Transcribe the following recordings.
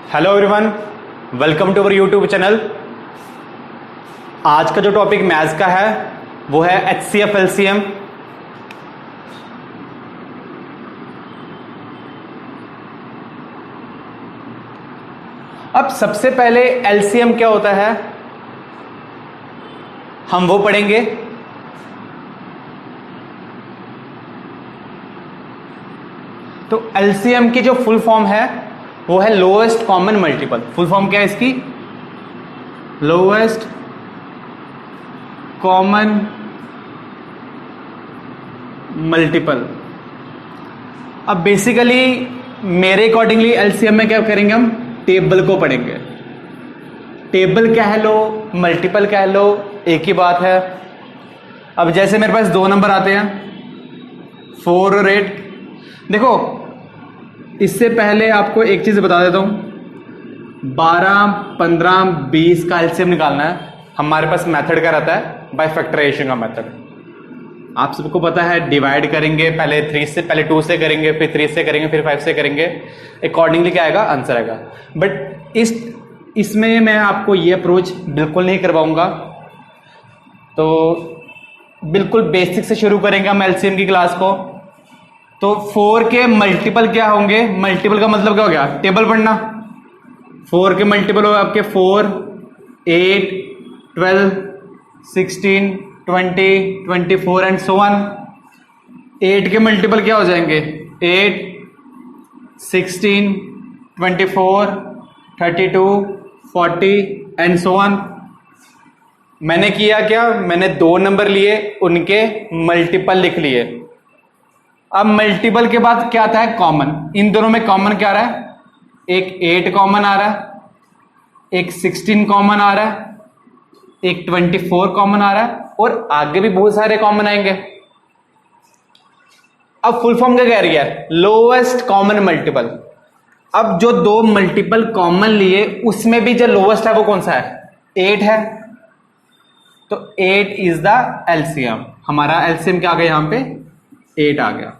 Hello everyone, welcome to our YouTube channel. आज का जो टॉपिक मैथ्स का है वो है एचसीएफ एलसीएम। अब सबसे पहले एलसीएम क्या होता है हम वो पढ़ेंगे। तो एलसीएम की जो फुल फॉर्म है वो है lowest common multiple. Full form क्या है इसकी? Lowest common multiple. अब बेसिकली मेरे अकॉर्डिंगली एलसीएम में क्या करेंगे, हम टेबल को पढ़ेंगे। टेबल कह लो, मल्टीपल कह लो, एक ही बात है। अब जैसे मेरे पास दो नंबर आते हैं 4 और 8। देखो इससे पहले आपको एक चीज बता देता हूं, 12, 15, 20 का एलसीएम निकालना है। हमारे पास मेथड का रहता है बाय फैक्टराइजेशन का मेथड। आप सबको पता है डिवाइड करेंगे, पहले 3 से, पहले 2 से करेंगे, फिर 3 से करेंगे, फिर 5 से करेंगे, अकॉर्डिंगली क्या आएगा, आंसर आएगा। बट इसमें मैं आपको ये अप्रोच बिल्कुल नहीं करवाऊंगा। तो बिल्कुल बेसिक से शुरू करेंगे हम एलसीएम की क्लास को। तो 4 के मल्टीपल क्या होंगे? मल्टीपल का मतलब क्या हो गया? टेबल पढ़ना। 4 के मल्टीपल हो आपके 4, 8, 12, 16, 20, 24 एंड सो ऑन। 8 के मल्टीपल क्या हो जाएंगे? 8, 16, 24, 32, 40 एंड सो ऑन। मैंने किया क्या, मैंने 2 नंबर लिए, उनके मल्टीपल लिख लिए। अब मल्टीपल के बाद क्या आता है? कॉमन। इन दोनों में कॉमन क्या आ रहा है? एक 8 कॉमन आ रहा है, एक 16 कॉमन आ रहा है, एक 24 कॉमन आ रहा है, और आगे भी बहुत सारे कॉमन आएंगे। अब फुल फॉर्म क्या कह रही है? Lowest common multiple. अब जो 2 मल्टीपल कॉमन लिए उसमें भी जो लोएस्ट है वो कौन सा है? 8 है। तो 8 इज द एलसीएम। हमारा एलसीएम क्या आ गया? यहां पे 8 आ गया।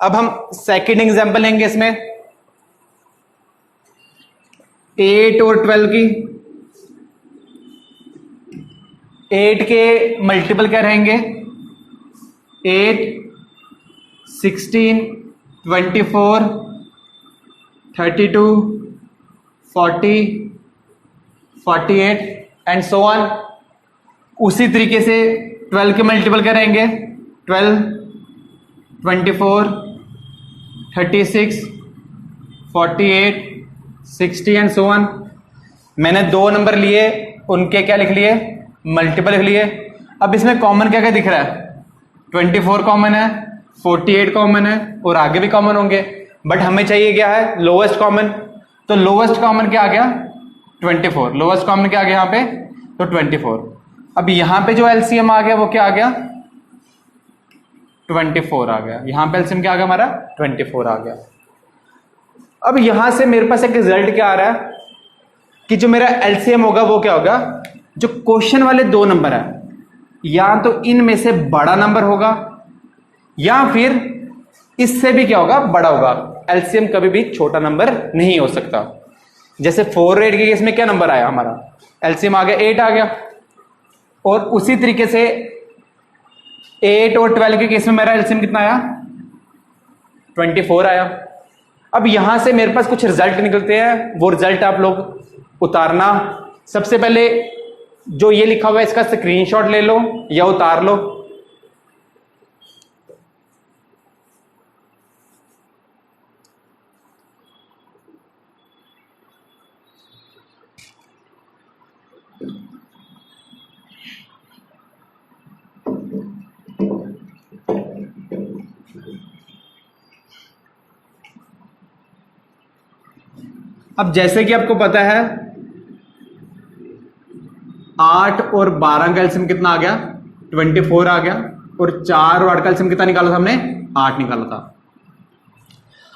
अब हम सेकंड एग्जांपल लेंगे इसमें 8 और 12 की। 8 के मल्टीपल क्या रहेंगे? 8, 16, 24, 32, 40, 48 एंड सो ऑन। उसी तरीके से 12 के मल्टीपल क्या रहेंगे? 12, 24, 36, 48, 60 एंड सो ऑन। मैंने 2 नंबर लिए, उनके क्या लिख लिए? मल्टीपल लिख लिए। अब इसमें कॉमन क्या क्या दिख रहा है? 24 कॉमन है, 48 कॉमन है, और आगे भी कॉमन होंगे। बट हमें चाहिए क्या है? Lowest common. तो लोएस्ट कॉमन क्या आ गया? 24। लोएस्ट कॉमन क्या आ गया यहाँ पे? तो 24। अब यहां पे जो एलसीएम आ गया वो क्या आ गया? 24 आ गया। यहां पे एलसीएम क्या आ गया हमारा? 24 आ गया। अब यहां से मेरे पास एक रिजल्ट क्या आ रहा है कि जो मेरा एलसीएम होगा वो क्या होगा? जो क्वेश्चन वाले 2 नंबर है, या तो इनमें से बड़ा नंबर होगा या फिर इससे भी क्या होगा? बड़ा होगा। एलसीएम कभी भी छोटा नंबर नहीं हो सकता। जैसे 4 और 8 के केस में क्या नंबर आया हमारा? एलसीएम आ गया 8 आ गया। और उसी तरीके से 8 और 12 के केस में मेरा एलसीएम कितना आया? 24 आया। अब यहां से मेरे पास कुछ रिजल्ट निकलते हैं, वो रिजल्ट आप लोग उतारना। सबसे पहले जो ये लिखा हुआ है इसका स्क्रीनशॉट ले लो या उतार लो। अब जैसे कि आपको पता है 8 और 12 का एलसीएम कितना आ गया? 24 आ गया। और 4 और 8 का एलसीएम कितना निकाला था हमने? 8 निकाला था।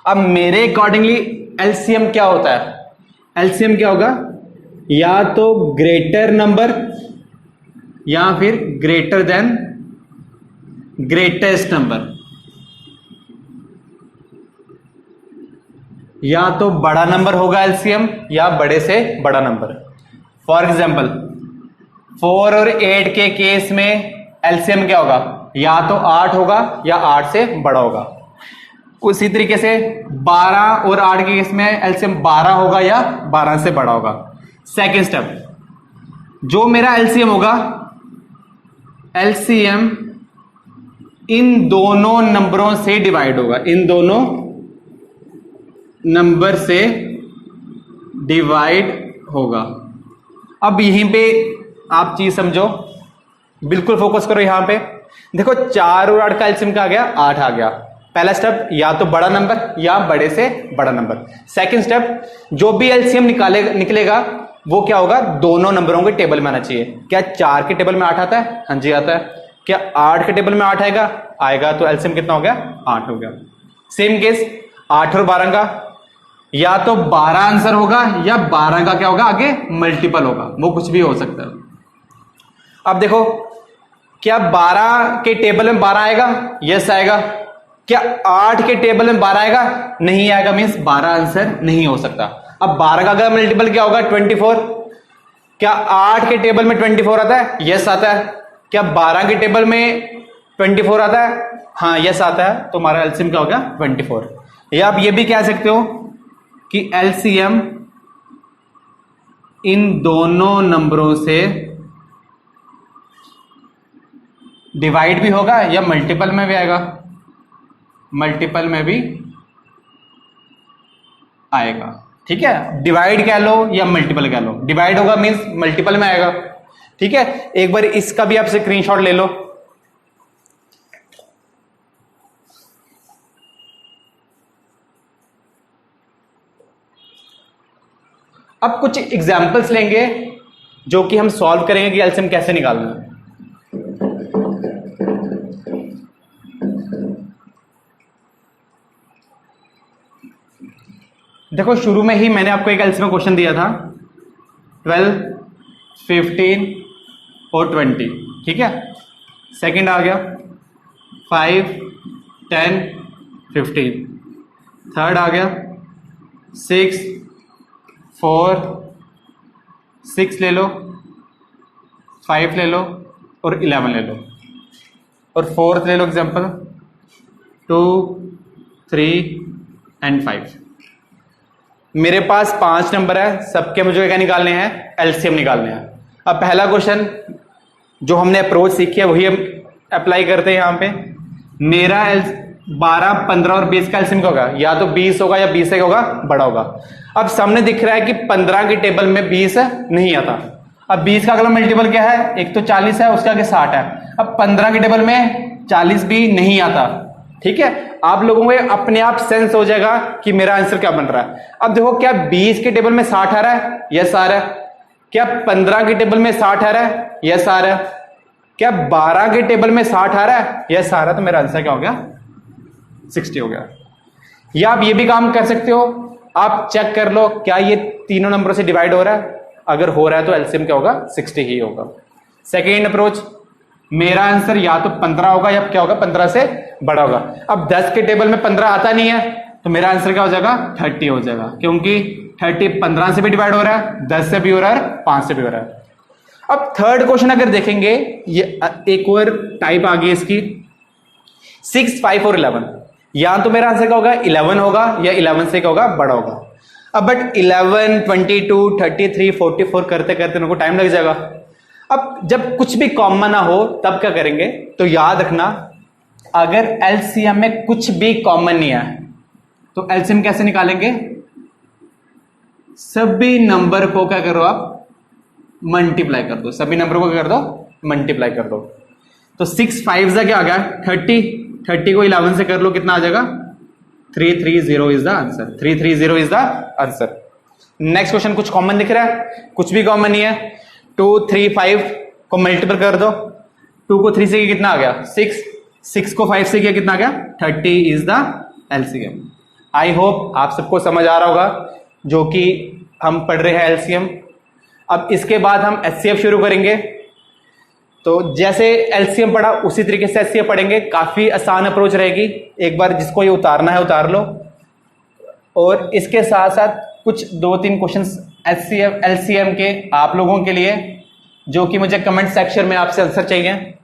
अब मेरे अकॉर्डिंगली एलसीएम क्या होता है? एलसीएम क्या होगा? या तो ग्रेटर नंबर या फिर ग्रेटर देन ग्रेटेस्ट नंबर। या तो बड़ा नंबर होगा एलसीएम या बड़े से बड़ा नंबर। फॉर एग्जाम्पल 4 और 8 के केस में एलसीएम क्या होगा, या तो 8 होगा या 8 से बड़ा होगा। उसी तरीके से 12 और 8 के केस में एलसीएम 12 होगा या 12 से बड़ा होगा। सेकेंड स्टेप, जो मेरा एलसीएम होगा, एलसीएम इन दोनों नंबरों से डिवाइड होगा, इन दोनों नंबर से डिवाइड होगा। अब यहीं पे आप चीज समझो, बिल्कुल फोकस करो यहां पे। देखो 4 और 8 का एलसीएम क्या आ गया, 8 आ गया। पहला स्टेप, या तो बड़ा नंबर या बड़े से बड़ा नंबर। सेकंड स्टेप, जो भी एलसीएम निकलेगा वो क्या होगा, दोनों नंबरों के टेबल में आना चाहिए। क्या 4 के टेबल में 8 आता है? हाँ जी आता है। क्या 8 के टेबल में 8 आएगा तो एलसीएम कितना हो गया, 8 हो गया। सेम केस 8 और 12 का, या तो 12 आंसर होगा या 12 का क्या होगा, आगे मल्टीपल होगा, वो कुछ भी हो सकता है। अब देखो, क्या 12 के टेबल में 12 आएगा? यस आएगा। क्या 8 के टेबल में 12 आएगा? नहीं आएगा, मींस 12 आंसर नहीं हो सकता। अब 12 का अगर मल्टीपल क्या होगा, 24। क्या 8 के टेबल में 24 आता है? यस आता है। क्या 12 के टेबल में 24 आता है? हाँ यस आता है। तो हमारा एलसीएम क्या हो गया, 24। या आप ये भी कह सकते हो कि एलसीएम इन दोनों नंबरों से डिवाइड भी होगा या मल्टीपल में भी आएगा, मल्टीपल में भी आएगा। ठीक है, डिवाइड कह लो या मल्टीपल कह लो, डिवाइड होगा मींस मल्टीपल में आएगा। ठीक है, एक बार इसका भी आप स्क्रीनशॉट ले लो। अब कुछ एग्जाम्पल्स लेंगे जो कि हम सॉल्व करेंगे कि एलसीएम कैसे निकालना है। देखो शुरू में ही मैंने आपको एक एलसीएम क्वेश्चन दिया था, 12, 15 और 20। ठीक है, सेकंड आ गया 5, 10, 15। थर्ड आ गया 6, 4, 6 ले लो, 5 ले लो और 11 ले लो, और फोर्थ ले लो एग्जाम्पल 2, 3 एंड 5। मेरे पास 5 नंबर है, सबके मुझे क्या निकालने हैं, एलसीएम निकालने हैं। अब पहला क्वेश्चन जो हमने अप्रोच सीखी है वही हम अप्लाई करते हैं यहां पे। मेरा 12, 15 और 20 का एलसीएम क्या होगा, या तो 20 होगा या 20 से होगा, बड़ा होगा। अब सामने दिख रहा है कि 15 के टेबल में 20 नहीं आता। अब 20 का अगला मल्टीपल क्या है, एक तो 40 है, उसके आगे 60 है। अब 15 के टेबल में 40 भी नहीं आता। ठीक है, आप लोगों को अपने आप सेंस हो जाएगा कि मेरा आंसर क्या बन रहा है। अब देखो, क्या 20 के टेबल में 60 आ रहा है? यस आ रहा है। क्या 15 के टेबल में 60 आ रहा है? यस आ रहा है। क्या 12 के टेबल में 60 आ रहा है? यस आ रहा है। तो मेरा आंसर क्या हो गया, 60 हो गया। या आप ये भी काम कर सकते हो, आप चेक कर लो क्या ये तीनों नंबरों से डिवाइड हो रहा है। अगर हो रहा है तो एलसीएम क्या होगा, 60 ही होगा। सेकेंड अप्रोच, मेरा आंसर या तो 15 होगा या क्या होगा, 15 से बड़ा होगा। अब 10 के टेबल में 15 आता नहीं है तो मेरा आंसर क्या हो जाएगा, 30 हो जाएगा, क्योंकि 30 15 से भी डिवाइड हो रहा है, 10 से भी हो रहा है, 5 से भी हो रहा है। अब थर्ड क्वेश्चन अगर देखेंगे, ये एक और टाइप आ गई इसकी, 6, 5 और 11। या तो मेरा आंसर क्या होगा, 11 होगा या 11 से क्या होगा, बड़ा होगा। अब बट 11, 22, 33, 44 करते करते मेरे को टाइम लग जाएगा। अब जब कुछ भी कॉमन ना हो तब क्या करेंगे, तो याद रखना अगर एलसीएम में कुछ भी कॉमन नहीं है तो एलसीएम कैसे निकालेंगे, सभी नंबर को क्या करो आप, मल्टीप्लाई कर दो। सभी नंबर को क्या कर दो, मल्टीप्लाई कर दो। तो 6 5 का क्या आ गया, 30 को 11 से कर लो, कितना आ जाएगा, 330 is the answer. 330 is the answer. Next question, कुछ कॉमन दिख रहा है, कुछ भी कॉमन नहीं है। 2, 3, 5 को मल्टीपल कर दो। 2 को 3 से किया कितना आ गया, 6 को 5 से किया कितना आ गया, 30 is the LCM. I hope आप सबको समझ आ रहा होगा जो कि हम पढ़ रहे हैं एलसीएम। अब इसके बाद हम एचसीएफ शुरू करेंगे। तो जैसे एलसीएम पढ़ा उसी तरीके से एचसीएफ पढ़ेंगे, काफी आसान अप्रोच रहेगी। एक बार जिसको ये उतारना है उतार लो, और इसके साथ साथ कुछ 2-3 क्वेश्चंस एलसीएम के आप लोगों के लिए, जो कि मुझे कमेंट सेक्शन में आपसे आंसर चाहिए।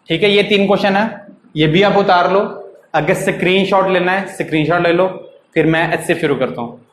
ठीक है, ये 3 क्वेश्चन है, ये भी आप उतार लो। अगर स्क्रीनशॉट लेना है स्क्रीनशॉट ले लो, फिर मैं एच से शुरू करता हूं।